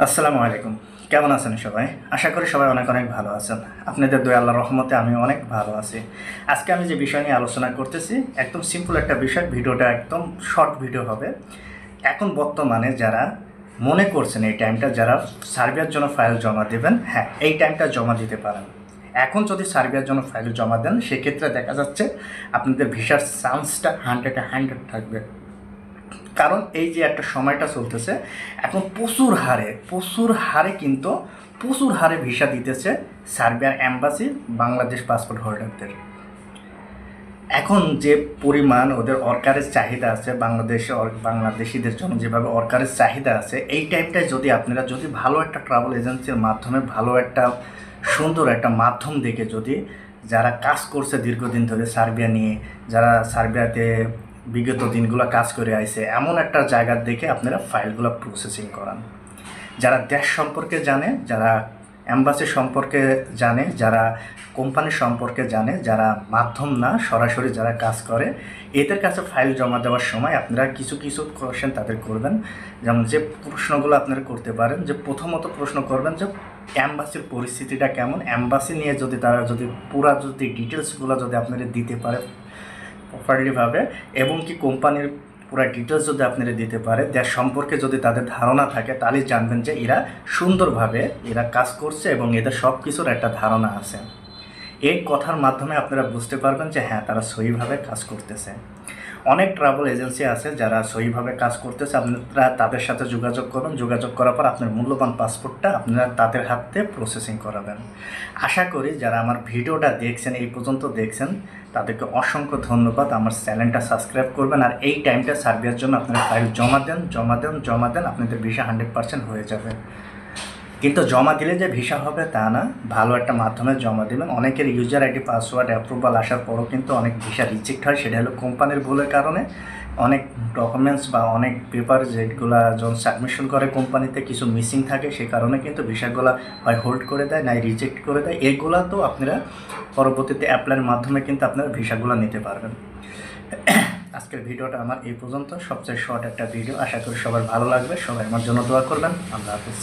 আসসালামু আলাইকুম। কেমন আছেন সবাই? আশা করি সবাই অনেক অনেক ভালো আছেন। আপনাদের দয়া আল্লাহর রহমতে আমি অনেক ভালো আছি। আজকে আমি যে বিষয় নিয়ে আলোচনা করতেছি একদম সিম্পল একটা বিষয়, ভিডিওটা একদম শর্ট ভিডিও হবে। এখন বর্তমানে যারা মনে করছেন এই টাইমটা যারা সার্বিয়ার জন্য ফাইল জমা দেবেন, হ্যাঁ এই টাইমটা জমা দিতে পারেন। এখন যদি সার্বিয়ার জন্য ফাইল জমা দেন সেক্ষেত্রে দেখা যাচ্ছে আপনাদের ভিসার চান্সটা 100 থাকবে। কারণ এই যে একটা সময়টা চলতেছে এখন প্রচুর হারে ভিসা দিতেছে সার্বিয়ার এম্বাসি বাংলাদেশ পাসপোর্ট হোল্ডারদের। এখন যে পরিমাণ ওদের ওয়ার্কারের চাহিদা আছে বাংলাদেশিদের জন্য যেভাবে ওয়ার্কারের চাহিদা আছে, এই টাইমটায় যদি আপনারা যদি ভালো একটা ট্রাভেল এজেন্সির মাধ্যমে ভালো একটা সুন্দর একটা মাধ্যম দেখে যদি যারা কাজ করছে দীর্ঘদিন ধরে সার্বিয়া নিয়ে, যারা সার্বিয়াতে বিগত দিনগুলো কাজ করে আইছে, এমন একটা জায়গা দেখে আপনারা ফাইলগুলো প্রসেসিং করান। যারা দেশ সম্পর্কে জানে, যারা অ্যাম্বাসি সম্পর্কে জানে, যারা কোম্পানি সম্পর্কে জানে, যারা মাধ্যম না সরাসরি যারা কাজ করে, এদের কাছে ফাইল জমা দেওয়ার সময় আপনারা কিছু কোয়েশ্চেন তাদের করবেন। যেমন যে প্রশ্নগুলো আপনারা করতে পারেন, যে প্রথমত প্রশ্ন করবেন যে অ্যাম্বাসির পরিস্থিতিটা কেমন, অ্যাম্বাসি নিয়ে যদি তারা যদি যদি ডিটেলসগুলো যদি আপনারা দিতে পারে প্রপারলিভাবে, এবং কি কোম্পানির পুরো ডিটেলস যদি আপনারা দিতে পারে, দেশ সম্পর্কে যদি তাদের ধারণা থাকে, তাহলে জানবেন যে এরা সুন্দরভাবে এরা কাজ করছে এবং এদের সব কিছুর একটা ধারণা আছে। এই কথার মাধ্যমে আপনারা বুঝতে পারবেন যে হ্যাঁ তারা সহিভাবে কাজ করতেছে। অনেক ট্রাভেল এজেন্সি আছে যারা সহিভাবে কাজ করতেছে, আপনারা তাদের সাথে যোগাযোগ করবেন। যোগাযোগ করার পর আপনার মূল্যবান পাসপোর্টটা আপনারা তাদের হাতে প্রসেসিং করাবেন। আশা করি যারা আমার ভিডিওটা দেখছেন, এই পর্যন্ত দেখছেন, তাদেরকে অসংখ্য ধন্যবাদ। আমার চ্যানেলটা সাবস্ক্রাইব করবেন আর এই টাইমটা সার্বিয়ার জন্য আপনারা ফাইল জমা দেন, আপনাদের ভিসা 100% হয়ে যাবে। কিন্তু জমা দিলে যে ভিসা হবে তা না, ভালো একটা মাধ্যমে জমা দেবেন। অনেকের ইউজার আইডি পাসওয়ার্ড অ্যাপ্রুভাল আসার পরও কিন্তু অনেক ভিসা রিজেক্ট হয়, সেটা হলো কোম্পানির ভুলের কারণে। অনেক ডকুমেন্টস বা অনেক পেপার যেগুলো যখন সাবমিশন করে কোম্পানিতে কিছু মিসিং থাকে, সেই কারণে কিন্তু ভিসাগুলো হয় হোল্ড করে দেয়, নাই রিজেক্ট করে দেয়। এগুলো তো আপনারা পরবর্তীতে অ্যাপ্লাইয়ের মাধ্যমে কিন্তু আপনারা ভিসাগুলো নিতে পারবেন। আজকের ভিডিওটা আমার এই পর্যন্ত, সবচেয়ে শর্ট একটা ভিডিও। আশা করি সবার ভালো লাগবে। সবাই আমার জন্য দোয়া করবেন। আল্লাহ হাফেজ।